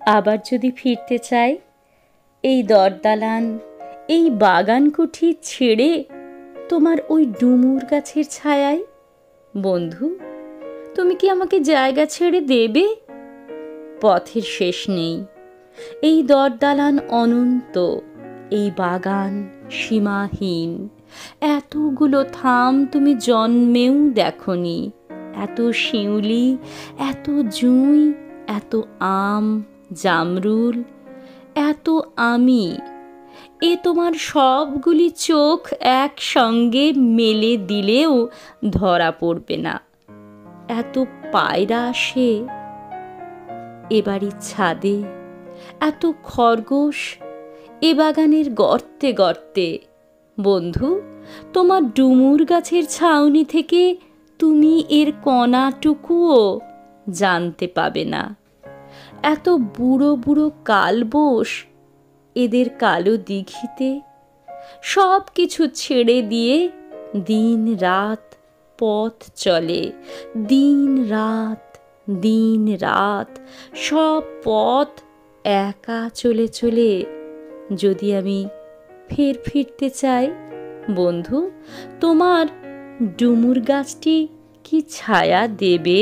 আবার যদি ফিরতে চাই এই দরদালান, এই বাগান কুঠি ছেড়ে তোমার ওই ডুমুর গাছের ছায়ায়, বন্ধু তুমি কি আমাকে জায়গা ছেড়ে দেবে? পথের শেষ নেই, এই দরদালান অনন্ত, এই বাগান সীমাহীন। এতগুলো থাম তুমি জন্মেও দেখনি, এত শিউলি, এত জুঁই, এত আম, জামরুল, এত আমি, এ তোমার সবগুলি চোখ একসঙ্গে মেলে দিলেও ধরা পড়বে না। এত পায়রা আসে এ বাড়ির ছাদে, এত খরগোশ এ বাগানের গর্তে গর্তে। বন্ধু তোমার ডুমুর গাছের ছাউনি থেকে তুমি এর কণাটুকুও জানতে পাবে না। এত বুড়ো বুড়ো কালবোস এদের কালো দিঘিতে সব কিছু ছেড়ে দিয়ে দিন রাত পথ চলে, দিন রাত, দিন রাত, সব পথ একা চলে চলে। যদি আমি ফের ফিরতে চাই, বন্ধু তোমার ডুমুর গাছটি কি ছায়া দেবে?